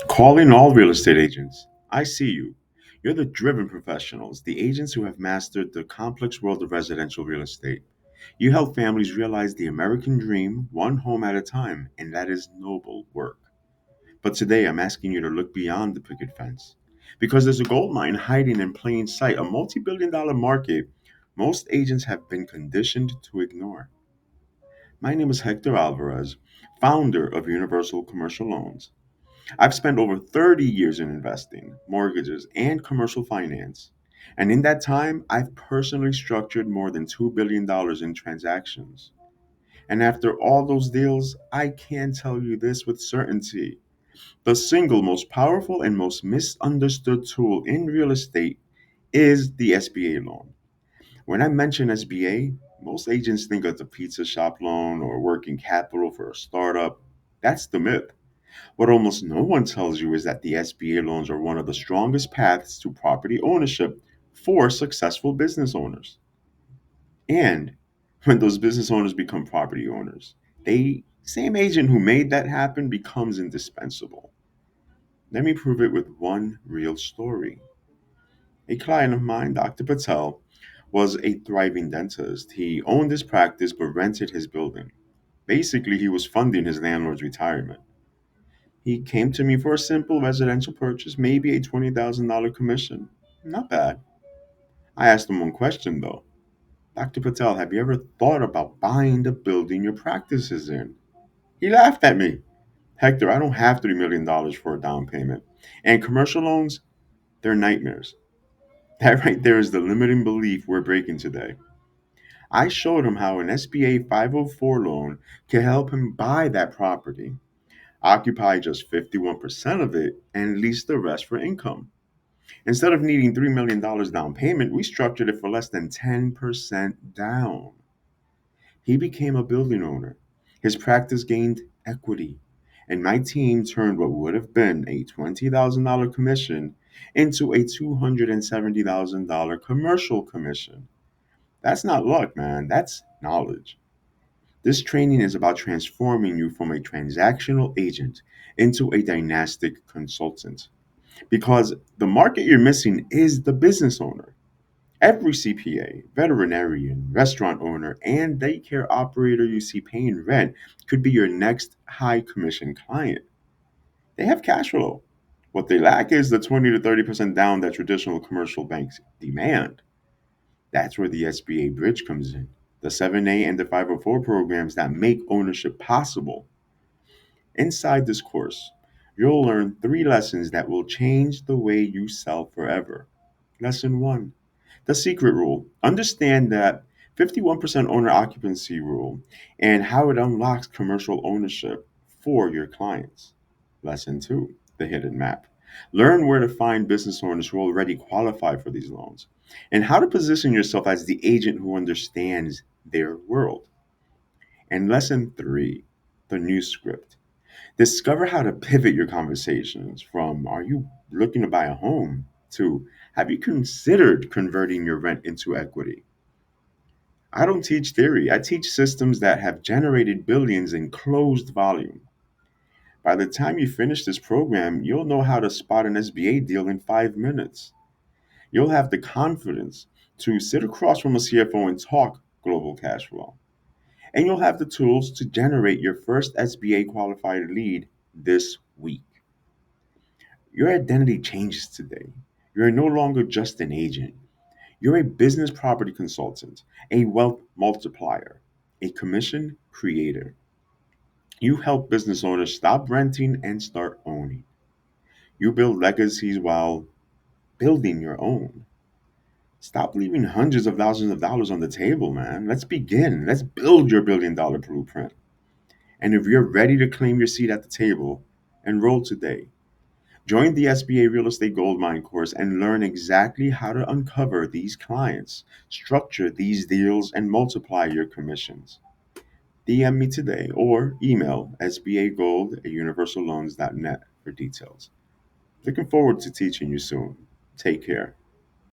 Calling all real estate agents. I see you. You're the driven professionals, the agents who have mastered the complex world of residential real estate. You help families realize the American dream one home at a time, and that is noble work. But today I'm asking you to look beyond the picket fence. Because there's a gold mine hiding in plain sight, a multi-billion-dollar market most agents have been conditioned to ignore. My name is Hector Alvarez, founder of Universal Commercial Loans. I've spent over 30 years in investing, mortgages, and commercial finance. And in that time, I've personally structured more than $2 billion in transactions. And after all those deals, I can tell you this with certainty. The single most powerful and most misunderstood tool in real estate is the SBA loan. When I mention SBA, most agents think of the pizza shop loan or working capital for a startup. That's the myth. What almost no one tells you is that the SBA loans are one of the strongest paths to property ownership for successful business owners. And when those business owners become property owners, the same agent who made that happen becomes indispensable. Let me prove it with one real story. A client of mine, Dr. Patel, was a thriving dentist. He owned his practice but rented his building. Basically, he was funding his landlord's retirement. He came to me for a simple residential purchase, maybe a $20,000 commission. Not bad. I asked him one question though. Dr. Patel, have you ever thought about buying the building your practice is in? He laughed at me. Hector, I don't have $3 million for a down payment. And commercial loans, they're nightmares. That right there is the limiting belief we're breaking today. I showed him how an SBA 504 loan can help him buy that property, occupy just 51% of it, and lease the rest for income. Instead of needing $3 million down payment, we structured it for less than 10% down. He became a building owner. His practice gained equity, and my team turned what would have been a $20,000 commission into a $270,000 commercial commission. That's not luck, man. That's knowledge. This training is about transforming you from a transactional agent into a dynastic consultant. Because the market you're missing is the business owner. Every CPA, veterinarian, restaurant owner, and daycare operator you see paying rent could be your next high commission client. They have cash flow. What they lack is the 20 to 30% down that traditional commercial banks demand. That's where the SBA bridge comes in. The 7A and the 504 programs that make ownership possible. Inside this course, you'll learn three lessons that will change the way you sell forever. Lesson one, the secret rule. Understand that 51% owner occupancy rule and how it unlocks commercial ownership for your clients. Lesson two, the hidden map. Learn where to find business owners who already qualify for these loans and how to position yourself as the agent who understands their world. And lesson three, the new script. Discover how to pivot your conversations from are you looking to buy a home to have you considered converting your rent into equity? I don't teach theory, I teach systems that have generated billions in closed volume. By the time you finish this program, you'll know how to spot an SBA deal in 5 minutes. You'll have the confidence to sit across from a CFO and talk global cash flow. And you'll have the tools to generate your first SBA qualified lead this week. Your identity changes today. You're no longer just an agent. You're a business property consultant, a wealth multiplier, a commission creator. You help business owners stop renting and start owning. You build legacies while building your own. Stop leaving hundreds of thousands of dollars on the table, man. Let's begin. Let's build your $1 billion blueprint. And if you're ready to claim your seat at the table, enroll today. Join the SBA Real Estate Goldmine course and learn exactly how to uncover these clients, structure these deals, and multiply your commissions. DM me today or email sbagold@universalloans.net for details. Looking forward to teaching you soon. Take care.